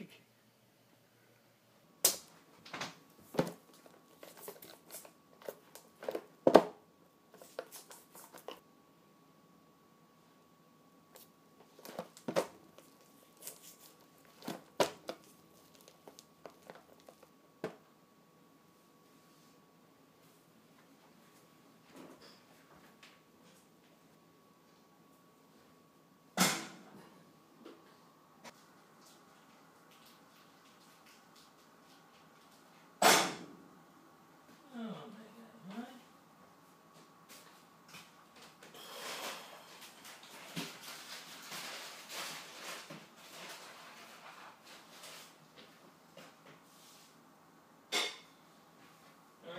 Waikiki.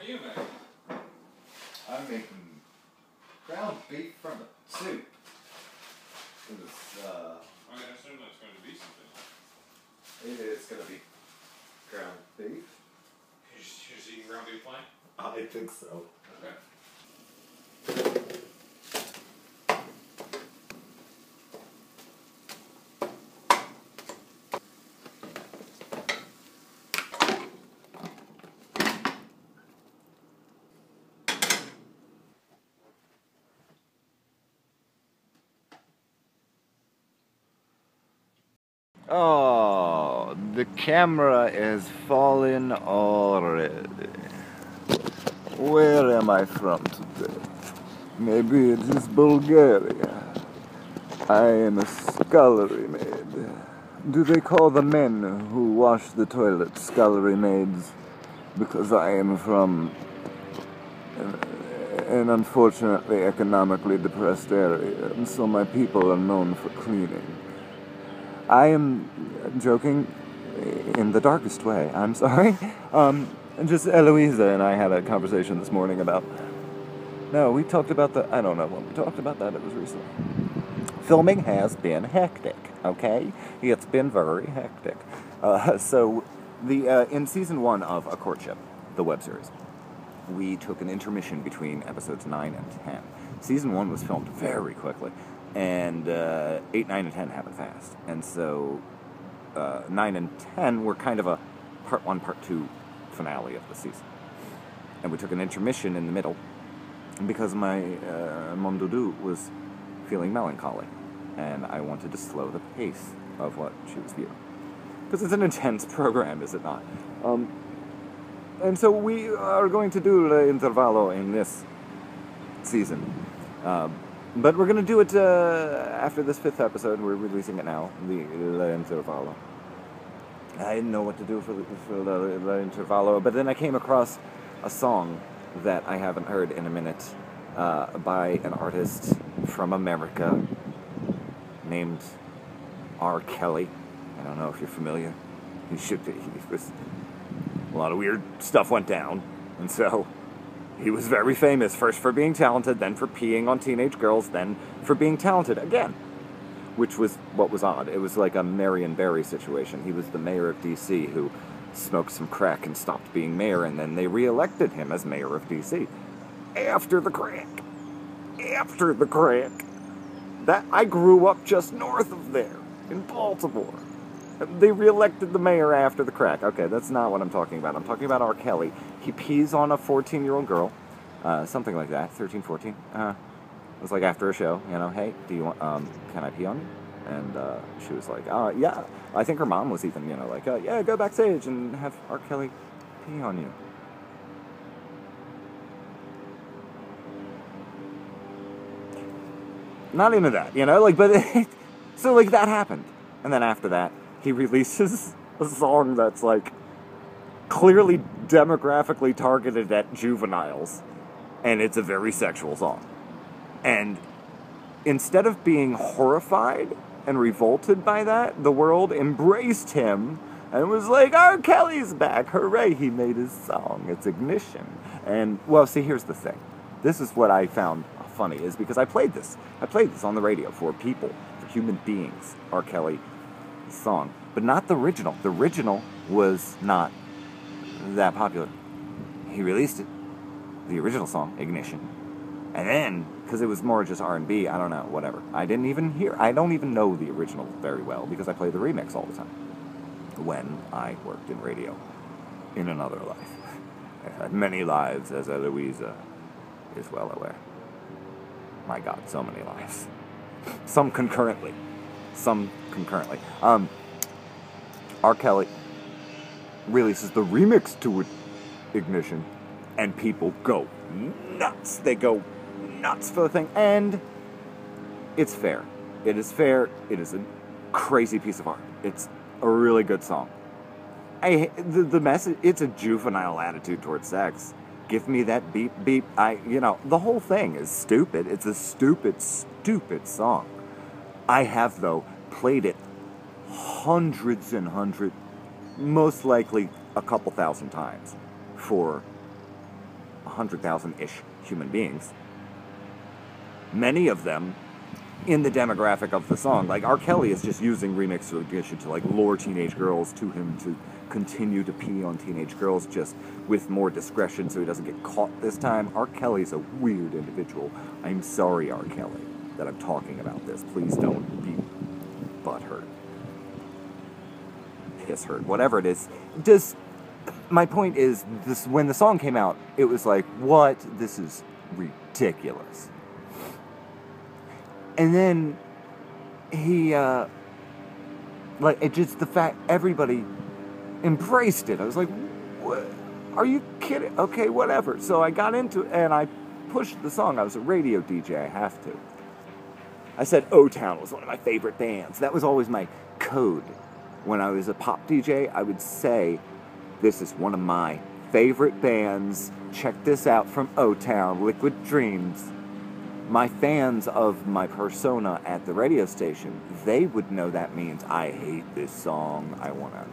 You making? I'm making ground beef from a soup. I assume that's going to be something. It's going to be ground beef. You're just eating ground beef plain? I think so. Okay. Oh, the camera is falling already. Where am I from today? Maybe it is Bulgaria. I am a scullery maid. Do they call the men who wash the toilet scullery maids? Because I am from an unfortunately economically depressed area, and so my people are known for cleaning. I am joking in the darkest way. I'm sorry. Just Eloisa and I had a conversation this morning about... No, we talked about I don't know when we talked about that. It was recently. Filming has been hectic, okay? It's been very hectic. So, in season 1 of A Courtship, the web series, we took an intermission between episodes 9 and 10. Season 1 was filmed very quickly. And 8, 9, and 10 happened fast. And so 9 and 10 were kind of a part 1, part 2 finale of the season. And we took an intermission in the middle because my Mom Doudou was feeling melancholy. And I wanted to slow the pace of what she was feeling. Because it's an intense program, is it not? And so we are going to do the intervallo in this season. But we're going to do it after this 5th episode. We're releasing it now, the intervallo. I didn't know what to do for the intervallo, but then I came across a song that I haven't heard in a minute by an artist from America named R. Kelly. I don't know if you're familiar. He was... A lot of weird stuff went down, and so... He was very famous, first for being talented, then for peeing on teenage girls, then for being talented again. Which was what was odd. It was like a Marion Barry situation. He was the mayor of D.C. who smoked some crack and stopped being mayor, and then they re-elected him as mayor of D.C. After the crack. After the crack. I grew up just north of there, in Baltimore. They re-elected the mayor after the crack. Okay, that's not what I'm talking about. I'm talking about R. Kelly. He pees on a 14-year-old girl. Something like that. 13, 14. It was like after a show, you know, hey, do you want, can I pee on you? And she was like, yeah. I think her mom was even, you know, like, yeah, go backstage and have R. Kelly pee on you. Not into that, you know, like, but, so, like, that happened. And then after that, he releases a song that's, like, clearly demographically targeted at juveniles. And it's a very sexual song. And instead of being horrified and revolted by that, the world embraced him and was like, R. Kelly's back, hooray, he made his song, it's Ignition. And, well, see, here's the thing. This is what I found funny, is because I played this on the radio for people, for human beings, R. Kelly song, but not the original. The original was not that popular. He released it, the original song, Ignition, and then, because it was more just R&B, I don't know, whatever. I don't even know the original very well, because I play the remix all the time. when I worked in radio in another life. I've had many lives, as Eloisa is well aware. My God, so many lives. Some concurrently. R. Kelly releases the remix to Ignition, and people go nuts. They go nuts for the thing, and it's fair. It is fair. It is a crazy piece of art. It's a really good song. The message, it's a juvenile attitude towards sex. Give me that beep, beep. The whole thing is stupid. It's a stupid, stupid song. I have, though, played it hundreds and hundreds, most likely a couple thousand times for 100,000-ish human beings. Many of them in the demographic of the song. Like, R. Kelly is just using remix Ignition to, like, lure teenage girls to him to continue to pee on teenage girls, just with more discretion so he doesn't get caught this time. R. Kelly's a weird individual. I'm sorry, R. Kelly, that I'm talking about this. Please don't be butthurt. Piss hurt. Whatever it is. Just, my point is, this, when the song came out, it was like, what? This is ridiculous. And then he, it just, the fact everybody embraced it. I was like, what? Are you kidding? Okay, whatever. So I got into it and I pushed the song. I was a radio DJ, I have to. I said O-Town was one of my favorite bands. That was always my code. When I was a pop DJ, I would say, this is one of my favorite bands. Check this out from O-Town, Liquid Dreams. My fans of my persona at the radio station, they would know that means I hate this song. I want to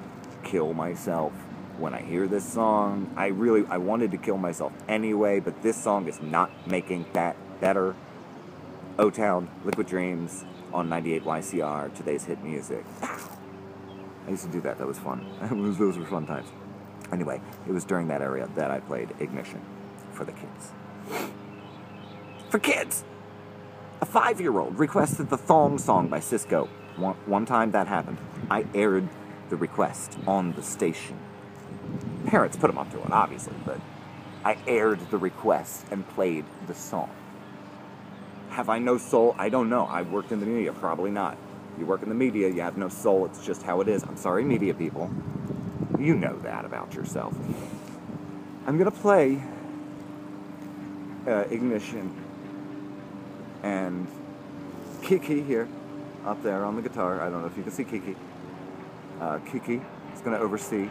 kill myself when I hear this song. I wanted to kill myself anyway, but this song is not making that better. O-Town, Liquid Dreams, on 98 YCR, today's hit music. I used to do that. That was fun. Those were fun times. Anyway, it was during that area that I played Ignition for the kids. For kids! A 5-year-old requested the Thong Song by Cisco. One time that happened. I aired the request on the station. Parents put them up to it, obviously, but I aired the request and played the song. Have I no soul? I don't know. I've worked in the media. Probably not. You work in the media, you have no soul. It's just how it is. I'm sorry, media people. You know that about yourself. I'm going to play Ignition. And Kiki here, up there on the guitar. I don't know if you can see Kiki. Kiki is going to oversee,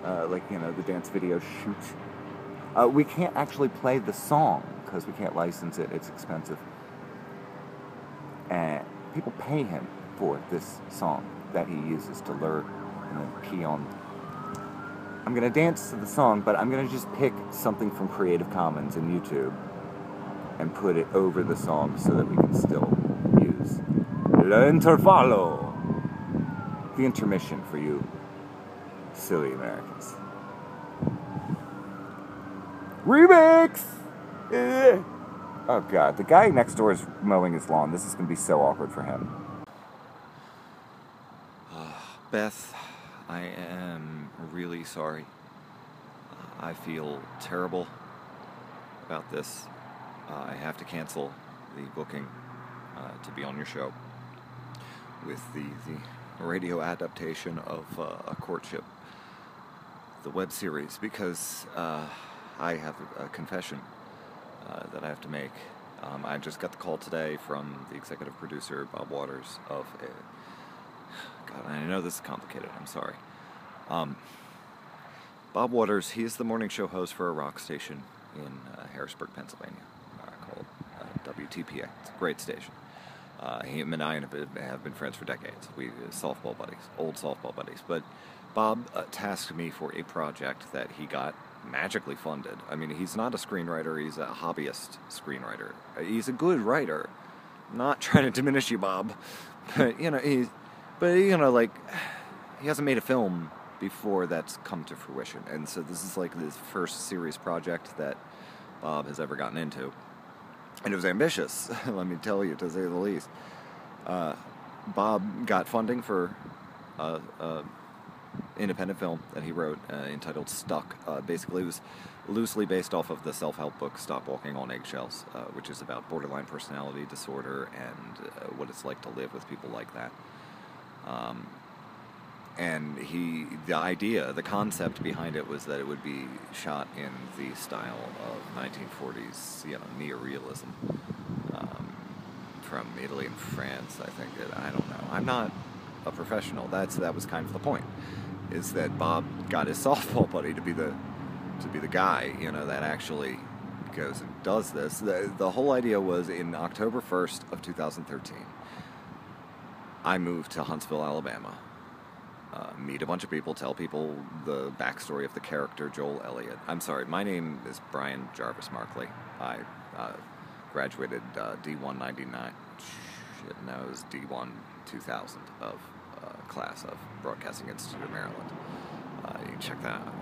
the dance video shoot. We can't actually play the song because we can't license it. It's expensive. And people pay him for this song that he uses to lure and then pee on. I'm going to dance to the song, but I'm going to just pick something from Creative Commons and YouTube and put it over the song so that we can still use l'intervallo, the intermission for you silly Americans. Remix! Oh God, the guy next door is mowing his lawn. This is going to be so awkward for him. Beth, I am really sorry. I feel terrible about this. I have to cancel the booking to be on your show with the radio adaptation of A Courtship, the web series, because I have a confession that I have to make. I just got the call today from the executive producer, Bob Waters, of God, I know this is complicated, I'm sorry. Bob Waters, he's the morning show host for a rock station in Harrisburg, Pennsylvania, called WTPA. It's a great station. Him and I have been friends for decades. We softball buddies, old softball buddies. But Bob tasked me for a project that he got magically funded. I mean, he's not a screenwriter, he's a hobbyist screenwriter. He's a good writer. I'm not trying to diminish you, Bob. But, he hasn't made a film before that's come to fruition. And so this is like his first serious project that Bob has ever gotten into. And it was ambitious, let me tell you, to say the least. Bob got funding for a independent film that he wrote entitled Stuck. Basically, it was loosely based off of the self-help book Stop Walking on Eggshells, which is about borderline personality disorder and what it's like to live with people like that. And the concept behind it was that it would be shot in the style of 1940s, neorealism, from Italy and France. I think I don't know. I'm not a professional. That was kind of the point, is that Bob got his softball buddy to be the guy, that actually goes and does this. The whole idea was in October 1st of 2013. I moved to Huntsville, Alabama. Meet a bunch of people, tell people the backstory of the character Joel Elliott. I'm sorry, my name is Brian Jarvis Markley. I graduated D1 99. Shit, no, it was D1 2000 of class of Broadcasting Institute of Maryland. You can check that out.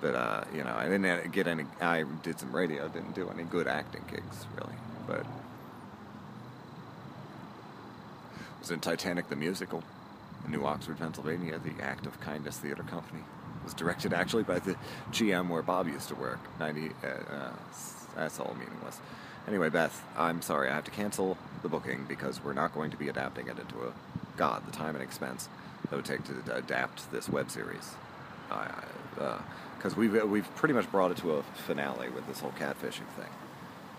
But I didn't get any. I did some radio. Didn't do any good acting gigs really. But was in Titanic the musical. New Oxford, Pennsylvania, the Act of Kindness Theater Company. It was directed actually by the GM where Bob used to work. That's all meaningless. Anyway, Beth, I'm sorry, I have to cancel the booking because we're not going to be adapting it into the time and expense that would take to adapt this web series. Because we've pretty much brought it to a finale with this whole catfishing thing.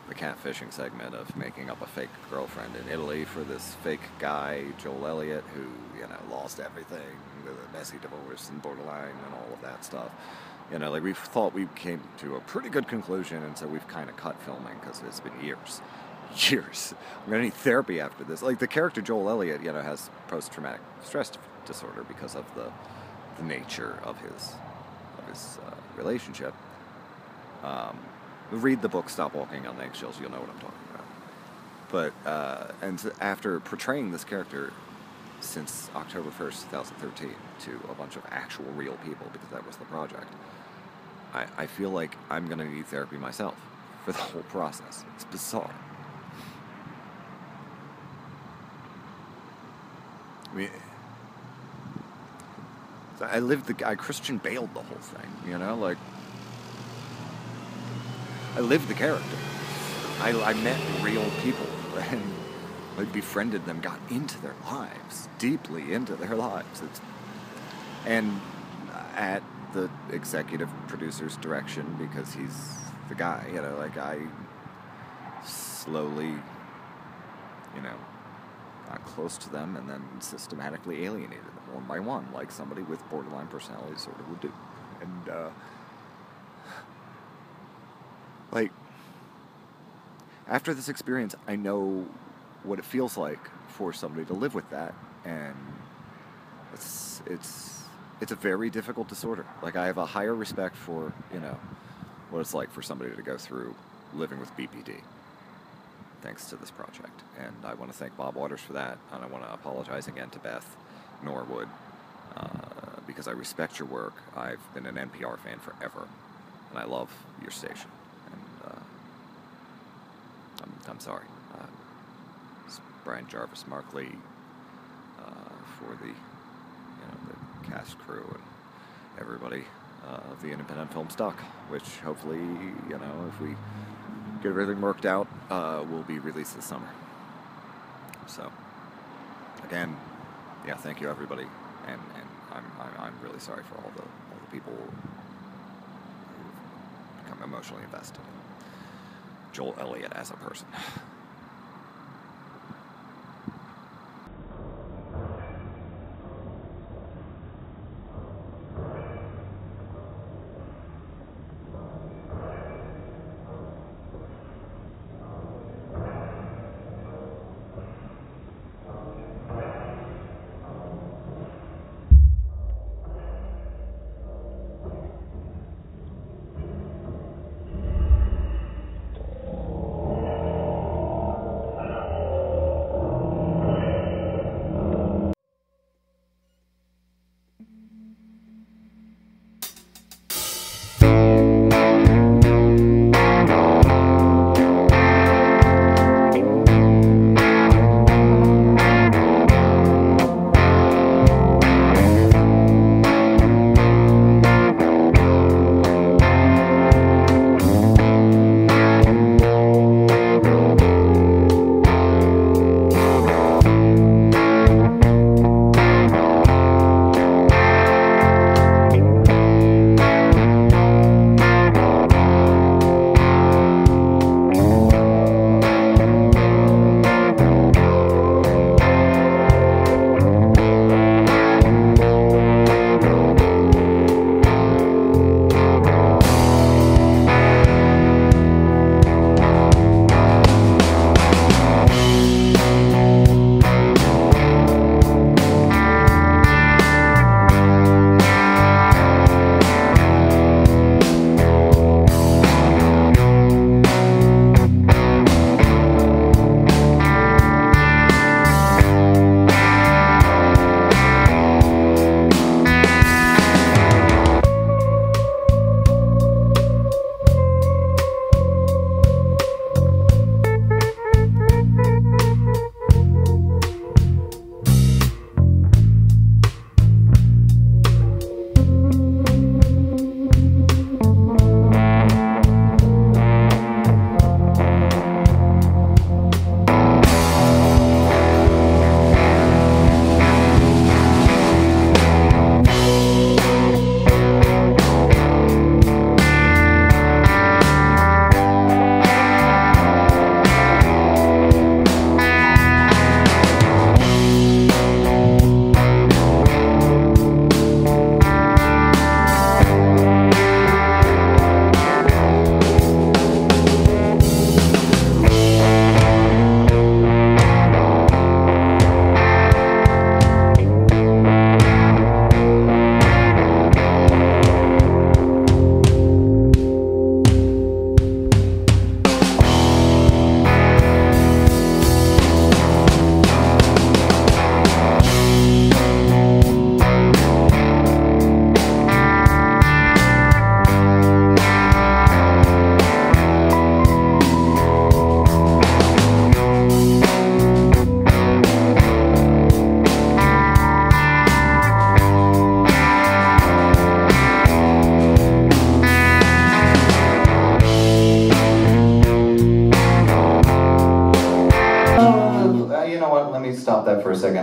The catfishing segment of making up a fake girlfriend in Italy for this fake guy, Joel Elliott, who, lost everything with a messy divorce and borderline and all of that stuff. We thought we came to a pretty good conclusion, and so we've kind of cut filming because it's been years. I'm going to need therapy after this. The character Joel Elliott, has post-traumatic stress disorder because of the nature of his relationship. Read the book Stop Walking on Eggshells, you'll know what I'm talking about. But, and after portraying this character since October 1st, 2013, to a bunch of actual real people, because that was the project, I feel like I'm going to need therapy myself for the whole process. It's bizarre. I Christian Baled the whole thing, I lived the character. I met real people and befriended them, got into their lives, deeply into their lives. And at the executive producer's direction, because he's the guy, I slowly, got close to them and then systematically alienated them one by one, like somebody with borderline personality disorder would do. And, after this experience, I know what it feels like for somebody to live with that, and it's a very difficult disorder. I have a higher respect for, what it's like for somebody to go through living with BPD, thanks to this project. And I want to thank Bob Waters for that, and I want to apologize again to Beth Norwood, because I respect your work. I've been an NPR fan forever, and I love your station. I'm sorry. It's Brian Jarvis Markley for the cast, crew, and everybody of the independent film Stuck, which hopefully, if we get everything worked out, will be released this summer. So, again, thank you everybody, and I'm really sorry for all the people who've become emotionally invested in Joel Elliott as a person.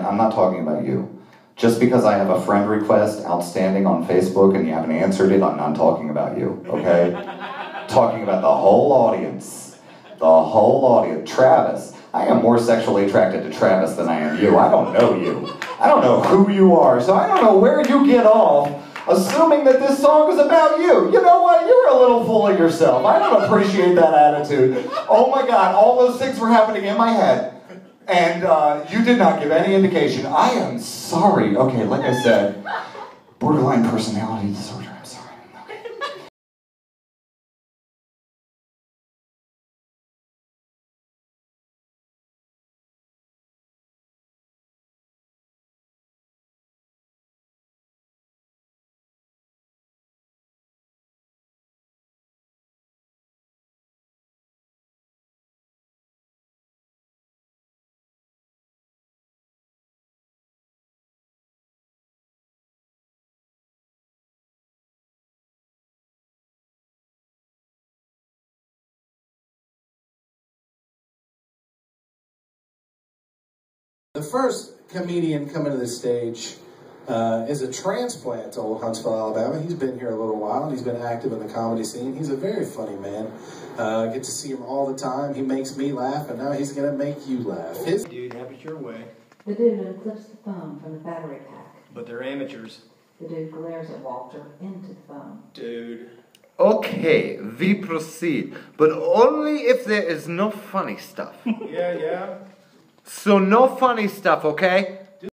I'm not talking about you. Just because I have a friend request outstanding on Facebook and you haven't answered it, I'm not talking about you, okay? Talking about the whole audience. The whole audience. Travis. I am more sexually attracted to Travis than I am you. I don't know you. I don't know who you are, so I don't know where you get off assuming that this song is about you. You know what? You're a little full of yourself. I don't appreciate that attitude. Oh my God, all those things were happening in my head. And you did not give any indication. I am sorry. Okay, like I said, borderline personality disorder. I'm sorry. Okay. The first comedian coming to the stage is a transplant to Old Huntsville, Alabama. He's been here a little while, and he's been active in the comedy scene. He's a very funny man. Get to see him all the time. He makes me laugh, and now he's going to make you laugh. Dude, have it your way. The dude who clips the phone from the battery pack. But they're amateurs. The dude glares at Walter into the phone. Dude. Okay, we proceed, but only if there is no funny stuff. Yeah. So no funny stuff, okay?